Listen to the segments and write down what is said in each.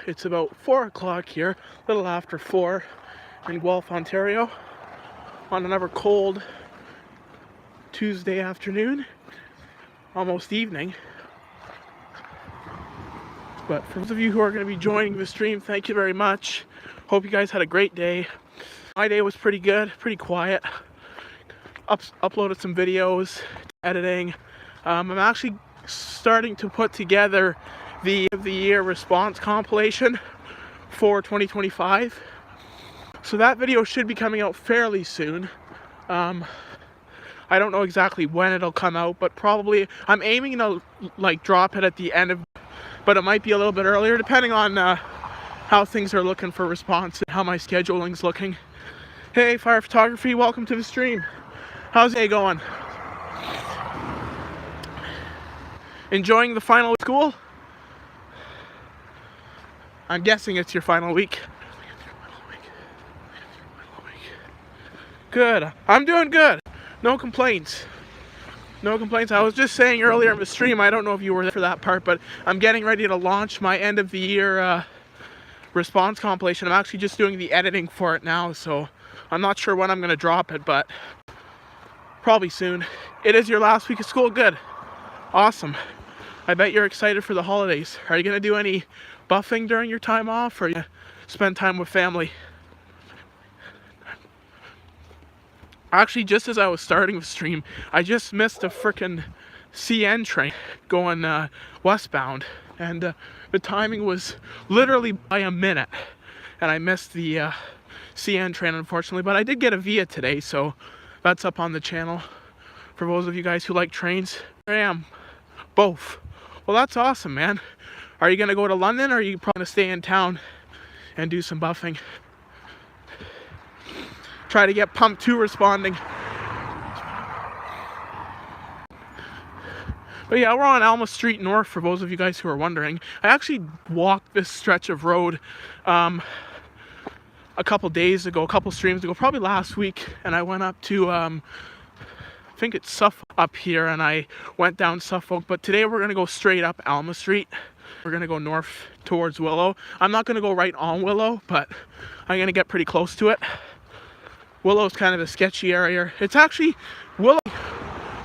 It's about 4 o'clock here, a little after 4 in Guelph, Ontario, on another cold Tuesday afternoon, almost evening. But for those of you who are going to be joining the stream, thank you very much. Hope you guys had a great day. My day was pretty good, pretty quiet. Uploaded some videos, editing. I'm actually starting to put together the year response compilation for 2025. So that video should be coming out fairly soon. I don't know exactly when it'll come out, but probably I'm aiming to drop it at the end of, but it might be a little bit earlier depending on how things are looking for response and how my scheduling's looking. Hey, Fire Photography, welcome to the stream. How's it going? Enjoying the final school? I'm guessing it's your final week. Good. I'm doing good. No complaints. No complaints. I was just saying earlier in the stream, I don't know if you were there for that part, but I'm getting ready to launch my end of the year response compilation. I'm actually just doing the editing for it now, so I'm not sure when I'm going to drop it, but probably soon. It is your last week of school. Good. Awesome. I bet you're excited for the holidays. Are you going to do any buffing during your time off, or you spend time with family? Actually, just as I was starting the stream, I just missed a frickin' CN train going westbound, and the timing was literally by a minute, and I missed the CN train, unfortunately. But I did get a Via today, so that's up on the channel for those of you guys who like trains. There I am, both. Well, that's awesome, man. Are you gonna go to London, or are you probably gonna stay in town and do some buffing? Try to get Pump 2 responding. But yeah, we're on Alma Street North, for those of you guys who are wondering. I actually walked this stretch of road a couple days ago, a couple streams ago, probably last week, and I went up to, I think it's Suffolk up here, and I went down Suffolk, but today we're going to go straight up Alma Street. We're going to go north towards Willow. I'm not going to go right on Willow, but I'm going to get pretty close to it. Willow's kind of a sketchy area. It's actually, Willow,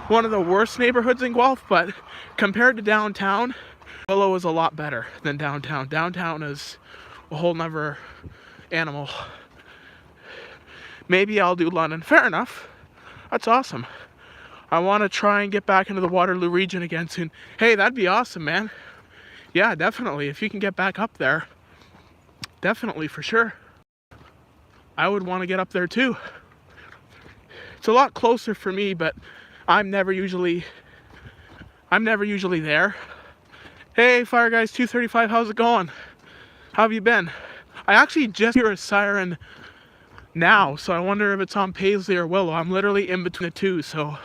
one of the worst neighborhoods in Guelph, but compared to downtown, Willow is a lot better than downtown. Downtown is a whole nother animal. Maybe I'll do London. Fair enough. That's awesome. I want to try and get back into the Waterloo region again soon. Hey, that'd be awesome, man. Yeah, definitely. If you can get back up there, definitely, for sure. I would want to get up there too. It's a lot closer for me, but I'm never usually there. Hey, Fire Guys 235, how's it going? How have you been? I actually just hear a siren now, so I wonder if it's on Paisley or Willow. I'm literally in between the two, so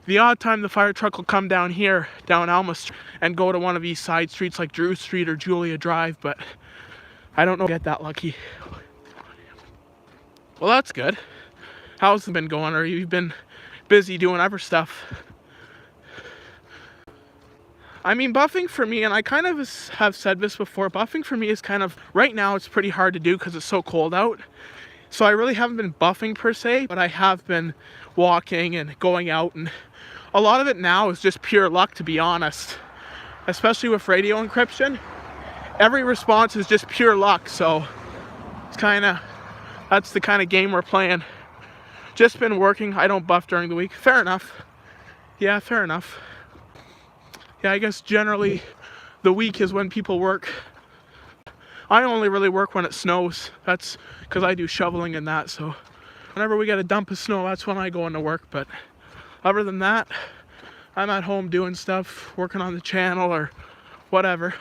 the odd time the fire truck will come down here, down Alma Street, and go to one of these side streets like Drew Street or Julia Drive, but I don't know if I get that lucky. Well, that's good. How's it been going? Or you've been busy doing other stuff? I mean, buffing for me, and I kind of have said this before, buffing for me is kind of, right now it's pretty hard to do because it's so cold out. So I really haven't been buffing per se, but I have been walking and going out, and a lot of it now is just pure luck, to be honest. Especially with radio encryption. Every response is just pure luck, so it's kind of, that's the kind of game we're playing. Just been working. I don't buff during the week. Fair enough. Yeah, fair enough. Yeah, I guess generally the week is when people work. I only really work when it snows. That's because I do shoveling and that, so whenever we get a dump of snow, that's when I go into work. But other than that, I'm at home doing stuff, working on the channel or whatever.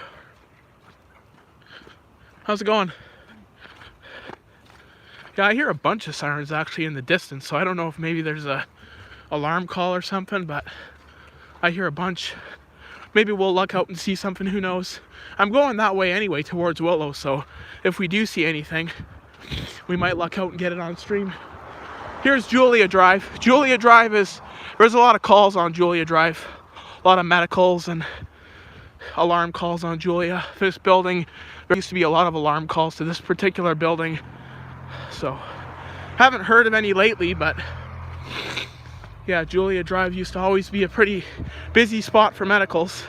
How's it going? Yeah, I hear a bunch of sirens actually in the distance, so I don't know if maybe there's a alarm call or something, but I hear a bunch. Maybe we'll luck out and see something, who knows. I'm going that way anyway, towards Willow, so if we do see anything, we might luck out and get it on stream. Here's Julia Drive. Julia Drive is, there's a lot of calls on Julia Drive. A lot of medicals and alarm calls on Julia. This building, there used to be a lot of alarm calls to this particular building. So, haven't heard of any lately, but yeah, Julia Drive used to always be a pretty busy spot for medicals.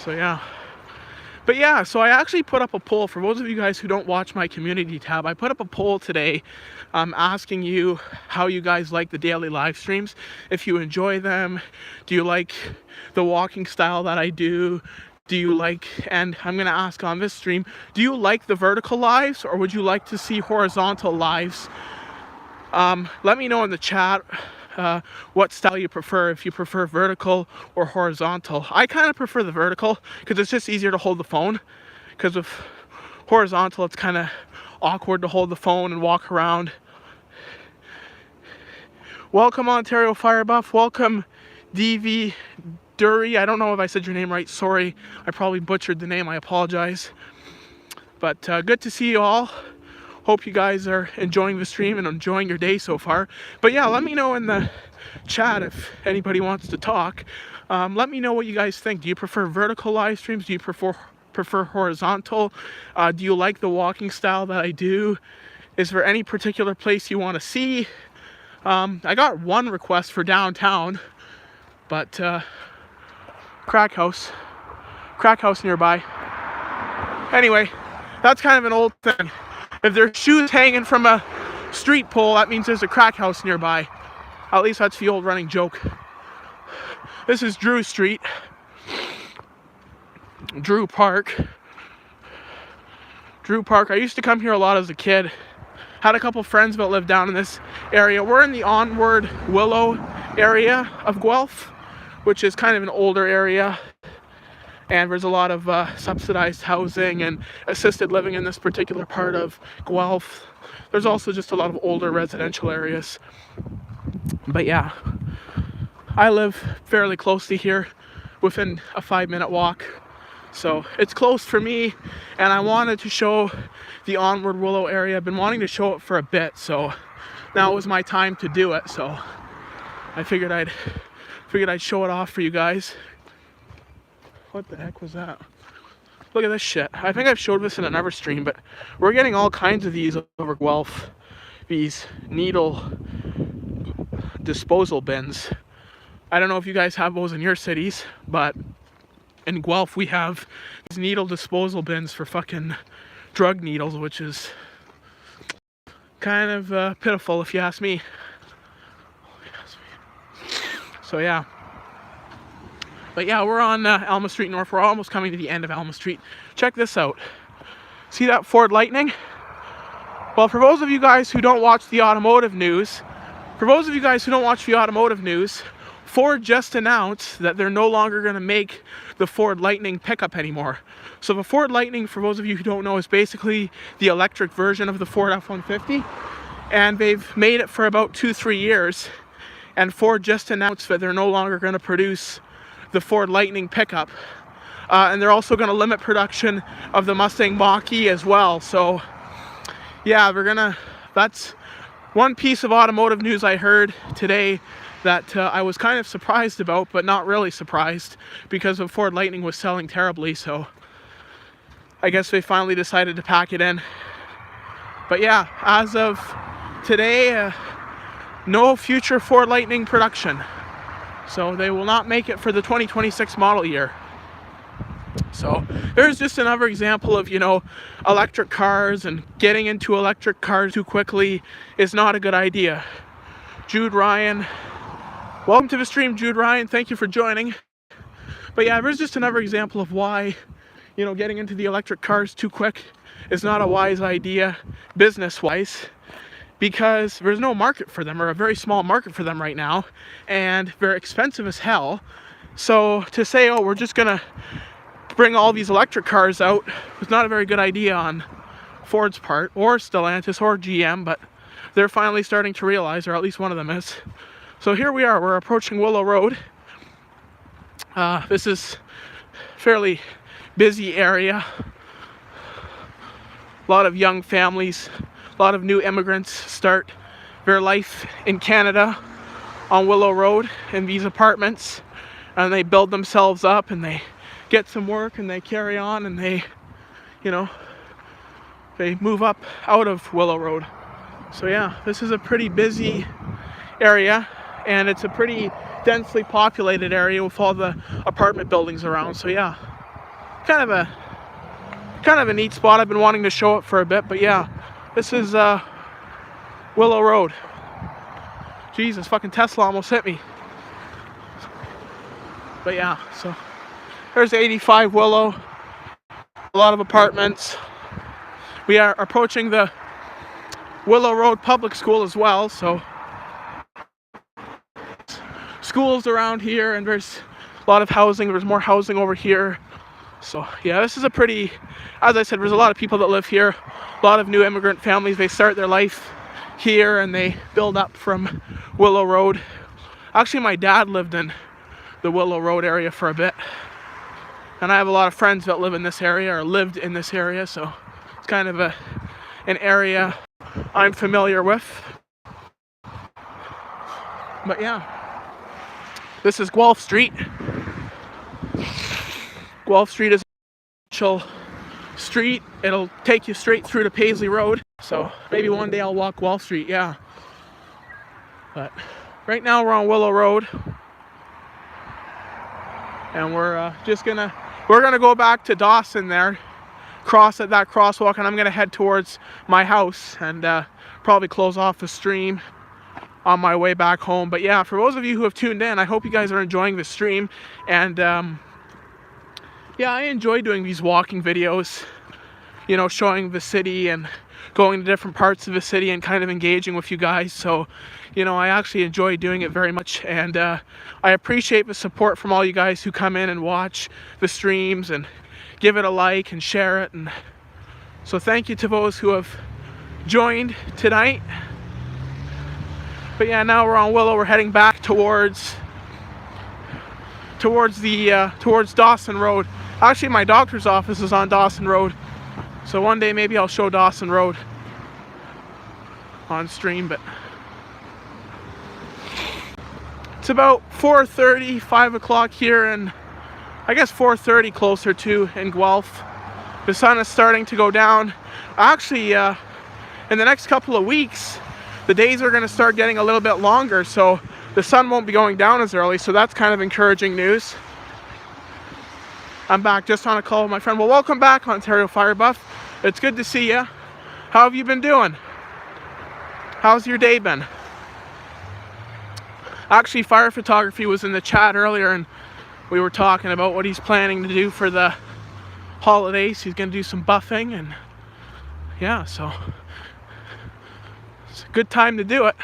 So yeah. But yeah, so I actually put up a poll for those of you guys who don't watch my community tab. I put up a poll today asking you how you guys like the daily live streams, if you enjoy them, do you like the walking style that I do, do you like, and I'm going to ask on this stream, do you like the vertical lives or would you like to see horizontal lives? Let me know in the chat what style you prefer, if you prefer vertical or horizontal. I kind of prefer the vertical because it's just easier to hold the phone, because with horizontal it's kind of awkward to hold the phone and walk around. Welcome Ontario Firebuff, welcome DV Dury. I don't know if I said your name right, sorry, I probably butchered the name, I apologize. But good to see you all. Hope you guys are enjoying the stream and enjoying your day so far. But yeah, let me know in the chat if anybody wants to talk. Let me know what you guys think. Do you prefer vertical live streams? Do you prefer horizontal? Do you like the walking style that I do? Is there any particular place you want to see? I got one request for downtown, but crack house nearby. Anyway, that's kind of an old thing. If there's shoes hanging from a street pole, that means there's a crack house nearby. At least that's the old running joke. This is Drew Street. Drew Park. I used to come here a lot as a kid. Had a couple friends that lived down in this area. We're in the Onward, Willow area of Guelph, which is kind of an older area. And there's a lot of subsidized housing and assisted living in this particular part of Guelph. There's also just a lot of older residential areas. But yeah, I live fairly close to here, within a 5-minute walk. So it's close for me, and I wanted to show the Onward Willow area. I've been wanting to show it for a bit, so now it was my time to do it. So I figured I'd show it off for you guys. What the heck was that? Look at this shit. I think I've showed this in another stream, but we're getting all kinds of these over Guelph. These needle disposal bins. I don't know if you guys have those in your cities, but in Guelph we have these needle disposal bins for fucking drug needles, which is kind of pitiful if you ask me. So yeah. But yeah, we're on Alma Street North. We're almost coming to the end of Alma Street. Check this out. See that Ford Lightning? Well, for those of you guys who don't watch the automotive news, Ford just announced that they're no longer going to make the Ford Lightning pickup anymore. So the Ford Lightning, for those of you who don't know, is basically the electric version of the Ford F-150. And they've made it for about 2-3 years. And Ford just announced that they're no longer going to produce the Ford Lightning pickup, and they're also going to limit production of the Mustang Mach-E as well. So yeah, that's one piece of automotive news I heard today that I was kind of surprised about, but not really surprised, because the Ford Lightning was selling terribly. So I guess they finally decided to pack it in. But yeah, as of today, no future Ford Lightning production. So they will not make it for the 2026 model year. So there's just another example of, electric cars, and getting into electric cars too quickly is not a good idea. Jude Ryan, welcome to the stream, Jude Ryan. Thank you for joining. But yeah, there's just another example of why, getting into the electric cars too quick is not a wise idea business-wise. Because there's no market for them, or a very small market for them right now, and they're expensive as hell. So to say, oh, we're just gonna bring all these electric cars out was not a very good idea on Ford's part, or Stellantis, or GM, but they're finally starting to realize, or at least one of them is. So here we are, we're approaching Willow Road. This is a fairly busy area. A lot of young families, a lot of new immigrants start their life in Canada on Willow Road in these apartments. and they build themselves up and they get some work and they carry on and they, you know, they move up out of Willow Road. So yeah, this is a pretty busy area, and it's a pretty densely populated area with all the apartment buildings around. So yeah, kind of a neat spot. I've been wanting to show it for a bit, but yeah, this is Willow Road. Jesus, fucking Tesla almost hit me. But yeah, so there's 85 Willow, a lot of apartments. We are approaching the Willow Road Public School as well, so schools around here, and there's a lot of housing. There's more housing over here. So yeah, this is a pretty, as I said, there's a lot of people that live here, a lot of new immigrant families. They start their life here and they build up from Willow Road. Actually, my dad lived in the Willow Road area for a bit, and I have a lot of friends that live in this area or lived in this area, so it's kind of an area I'm familiar with. But yeah, this is Guelph Street. Guelph Street is a street. It'll take you straight through to Paisley Road, so maybe one day I'll walk Guelph Street, yeah. But right now we're on Willow Road, and we're gonna go back to Dawson there, cross at that crosswalk, and I'm gonna head towards my house and probably close off the stream on my way back home. But yeah, for those of you who have tuned in, I hope you guys are enjoying the stream, and yeah, I enjoy doing these walking videos, you know, showing the city and going to different parts of the city and kind of engaging with you guys. So, you know, I actually enjoy doing it very much, and I appreciate the support from all you guys who come in and watch the streams and give it a like and share it. And so thank you to those who have joined tonight. But yeah, now we're on Willow. We're heading back towards Dawson Road. Actually, my doctor's office is on Dawson Road, so one day maybe I'll show Dawson Road on stream. But it's about 4:30, 5 o'clock here, and I guess 4:30 closer to in Guelph. The sun is starting to go down. Actually, in the next couple of weeks, the days are going to start getting a little bit longer, so the sun won't be going down as early, so that's kind of encouraging news. I'm back just on a call with my friend. Well, welcome back, Ontario Fire Buff. It's good to see you. How have you been doing? How's your day been? Actually, Fire Photography was in the chat earlier, and we were talking about what he's planning to do for the holidays. He's going to do some buffing, and yeah, so it's a good time to do it.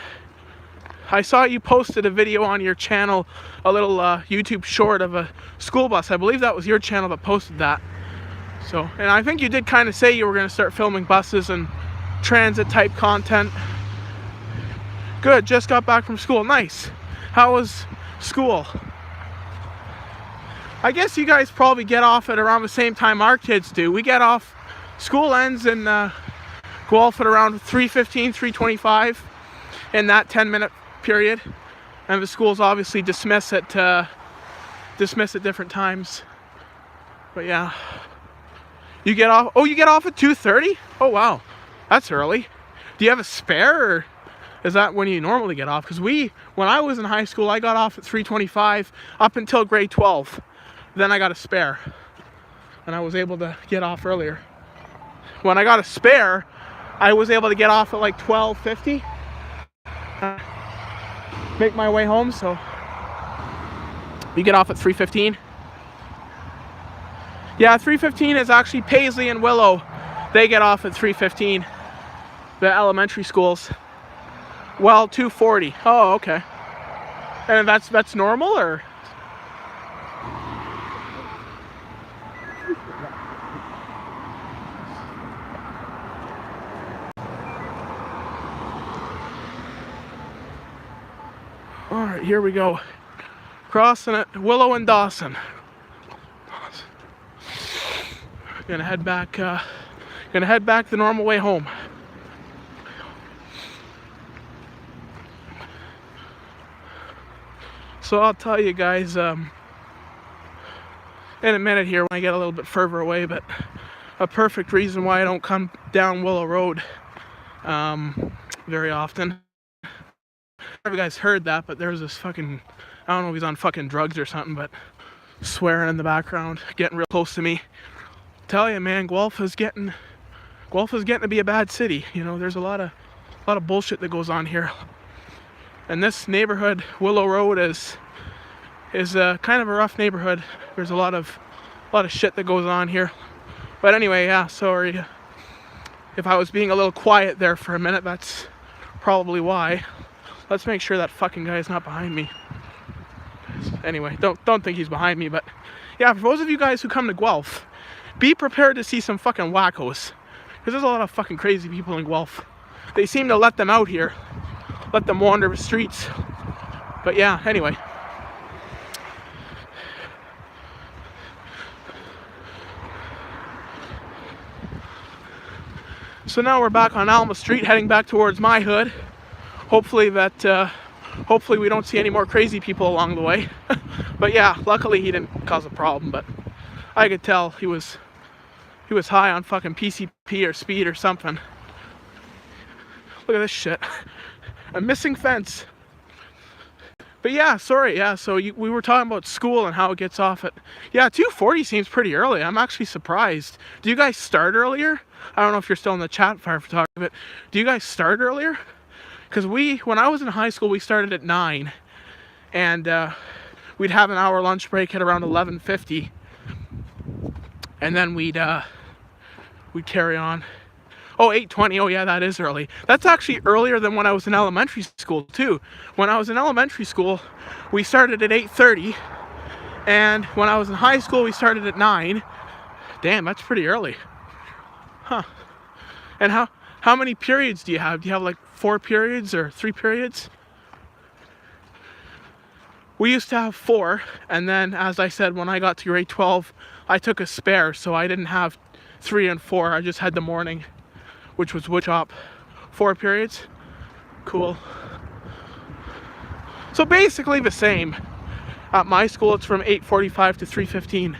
I saw you posted a video on your channel, a little YouTube short of a school bus. I believe that was your channel that posted that. So, and I think you did kind of say you were going to start filming buses and transit type content. Good, just got back from school. Nice. How was school? I guess you guys probably get off at around the same time our kids do. We get off, school ends in Guelph at around 3:15, 3:25 in that 10-minute period, and the schools obviously dismiss at different times. But yeah, you get off. Oh, you get off at 2:30? Oh wow, that's early. Do you have a spare, or is that when you normally get off? Because when I was in high school, I got off at 3:25 up until grade 12. Then I got a spare, and I was able to get off earlier. When I got a spare, I was able to get off at like 12:50. Make my way home, so you get off at 3:15. Yeah, 3:15 is actually Paisley and Willow. They get off at 3:15. The elementary schools. Well, 2:40. Oh, okay. And that's normal, or? Alright, here we go. Crossing it, Willow and Dawson. Gonna head back the normal way home. So I'll tell you guys, in a minute here when I get a little bit further away, but a perfect reason why I don't come down Willow Road very often. I don't know if you guys heard that, but there was this fucking, I don't know if he's on fucking drugs or something, but swearing in the background, getting real close to me. Tell you, man, Guelph is getting to be a bad city. You know, there's a lot of bullshit that goes on here. And this neighborhood, Willow Road, is kind of a rough neighborhood. There's a lot of shit that goes on here. But anyway, yeah, sorry if I was being a little quiet there for a minute. That's probably why. Let's make sure that fucking guy is not behind me. Anyway, don't think he's behind me, but yeah, for those of you guys who come to Guelph, be prepared to see some fucking wackos. Because there's a lot of fucking crazy people in Guelph. They seem to let them out here. Let them wander the streets. But yeah, anyway. So now we're back on Alma Street, heading back towards my hood. Hopefully we don't see any more crazy people along the way. But yeah, luckily he didn't cause a problem, but I could tell he was high on fucking PCP or speed or something. Look at this shit. A missing fence. But yeah, sorry, yeah, so we were talking about school and how it gets off at, yeah, 2:40 seems pretty early. I'm actually surprised. Do you guys start earlier? I don't know if you're still in the chat, Fire Photography, but do you guys start earlier? Because when I was in high school, we started at 9, and we'd have an hour lunch break at around 11:50, and then we'd carry on. Oh, 8:20, oh yeah, that is early. That's actually earlier than when I was in elementary school too. When I was in elementary school, we started at 8:30, and when I was in high school, we started at 9. Damn, that's pretty early. Huh. And how many periods do you have? Do you have like 4 periods or 3 periods? We used to have 4, and then, as I said, when I got to grade 12, I took a spare, so I didn't have 3 and 4. I just had the morning, which was wood shop. 4 periods. Cool. So basically the same. At my school, it's from 8:45 to 3:15.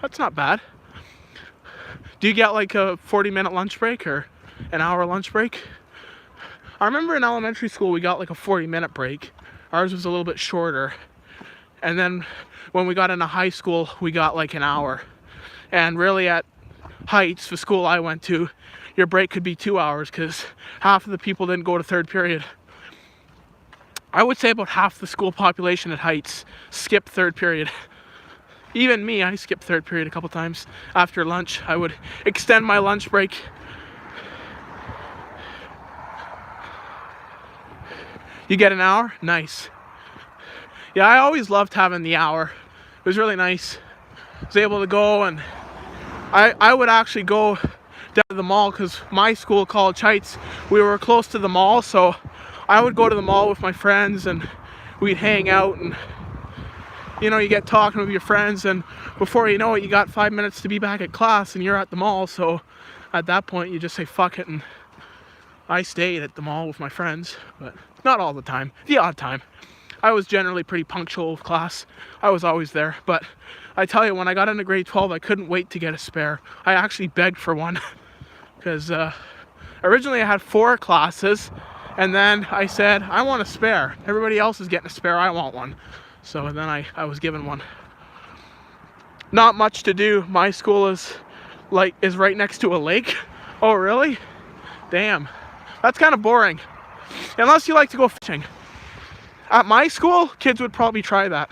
That's not bad. Do you get like a 40-minute lunch break or an hour lunch break? I remember in elementary school we got like a 40-minute break. Ours was a little bit shorter. And then when we got into high school, we got like an hour. And really at Heights, the school I went to, your break could be 2 hours because half of the people didn't go to third period. I would say about half the school population at Heights skipped third period. Even me, I skipped third period a couple times. After lunch, I would extend my lunch break. You get an hour? Nice. Yeah, I always loved having the hour. It was really nice. I was able to go, and I would actually go down to the mall because my school, College Heights, we were close to the mall, so I would go to the mall with my friends and we'd hang out, and you know, you get talking with your friends, and before you know it, you got 5 minutes to be back at class and you're at the mall. So at that point you just say fuck it, and I stayed at the mall with my friends, but not all the time, the odd time. I was generally pretty punctual with class. I was always there. But I tell you, when I got into grade 12, I couldn't wait to get a spare. I actually begged for one because originally I had 4 classes, and then I said, I want a spare. Everybody else is getting a spare, I want one. So then I was given one. Not much to do. My school is right next to a lake. Oh really? Damn. That's kind of boring. Unless you like to go fishing. At my school, kids would probably try that.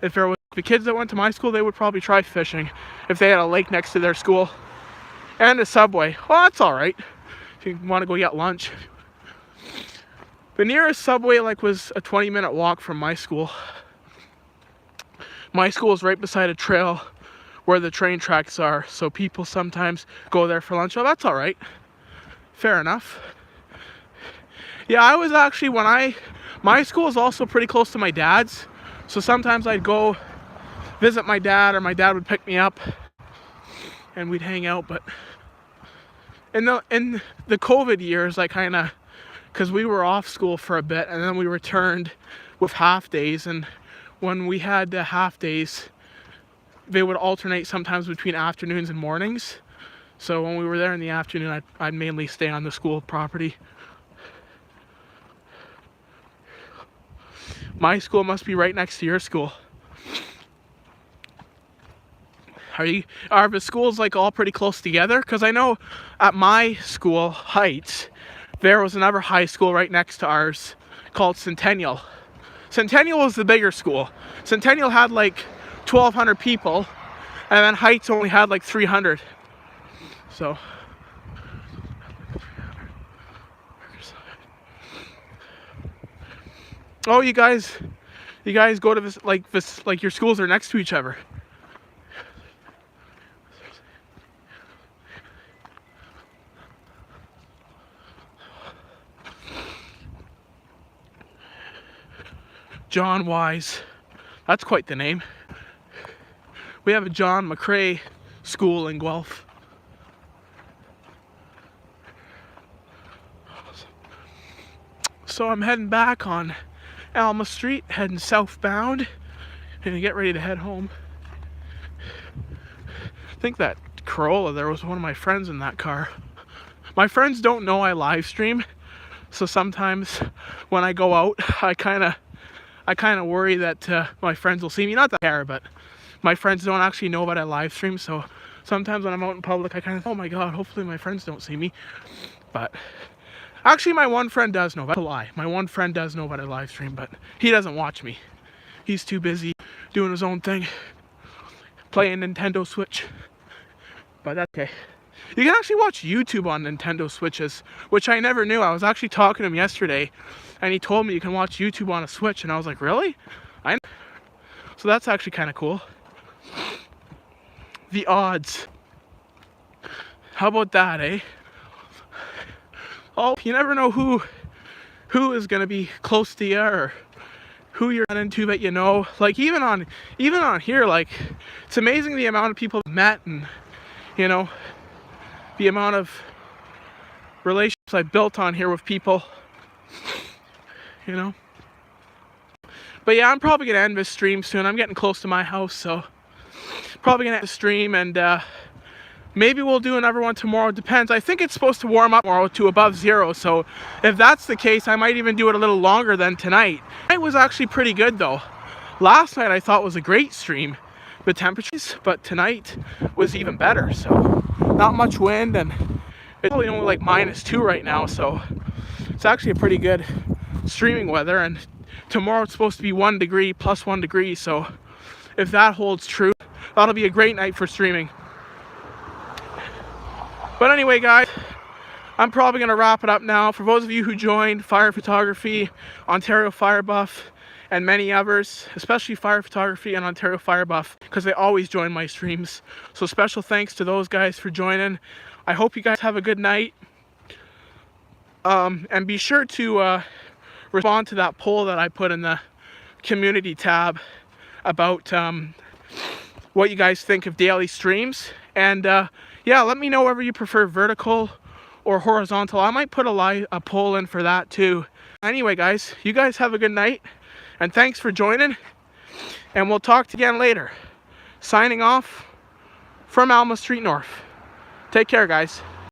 If there was the kids that went to my school, they would probably try fishing if they had a lake next to their school. And a Subway. Well, that's alright. If you want to go get lunch. The nearest Subway was a 20-minute walk from my school. My school is right beside a trail where the train tracks are, so people sometimes go there for lunch. Oh, that's alright. Fair enough. Yeah, I was actually, my school is also pretty close to my dad's, so sometimes I'd go visit my dad, or my dad would pick me up and we'd hang out. But in the COVID years, because we were off school for a bit and then we returned with half days, and when we had the half days, they would alternate sometimes between afternoons and mornings. So when we were there in the afternoon, I'd mainly stay on the school property. My school must be right next to your school. Are the schools like all pretty close together? Because I know at my school, Heights, there was another high school right next to ours called Centennial. Centennial was the bigger school. Centennial had like 1,200 people, and then Heights only had like 300. So. Oh, you guys go to this, like your schools are next to each other. John Wise, that's quite the name. We have a John McCrae school in Guelph. So I'm heading back on Alma Street, heading southbound, and I get ready to head home. I think that Corolla there was one of my friends in that car. My friends don't know I live stream, so sometimes when I go out, I kind of worry that my friends will see me. Not that I care, but my friends don't actually know that I live stream, so sometimes when I'm out in public, I kind of, oh my god, hopefully my friends don't see me. But actually, my one friend does know. That's a lie. My one friend does know that I live stream, but he doesn't watch me. He's too busy doing his own thing, playing Nintendo Switch. But that's okay. You can actually watch YouTube on Nintendo Switches, which I never knew. I was actually talking to him yesterday, and he told me you can watch YouTube on a Switch, and I was like, really? So that's actually kind of cool. The odds. How about that, eh? Oh, you never know who is gonna be close to you or who you're running into that you know. Like even on here, like it's amazing the amount of people I've met and you know the amount of relationships I've built on here with people. You know. But yeah, I'm probably gonna end this stream soon. I'm getting close to my house, so probably gonna end the stream and maybe we'll do another one tomorrow. It depends. I think it's supposed to warm up tomorrow to above 0. So if that's the case, I might even do it a little longer than tonight. It was actually pretty good though. Last night I thought was a great stream, the temperatures, but tonight was even better. So not much wind and it's probably only like -2 right now. So it's actually a pretty good streaming weather. And tomorrow it's supposed to be 1 degree, plus 1 degree. So if that holds true, that'll be a great night for streaming. But anyway, guys, I'm probably going to wrap it up now. For those of you who joined Fire Photography, Ontario Fire Buff, and many others, especially Fire Photography and Ontario Fire Buff, because they always join my streams. So special thanks to those guys for joining. I hope you guys have a good night. And be sure to respond to that poll that I put in the community tab about what you guys think of daily streams. And yeah, let me know whether you prefer vertical or horizontal. I might put a poll in for that too. Anyway, guys, you guys have a good night. And thanks for joining. And we'll talk again later. Signing off from Alma Street North. Take care, guys.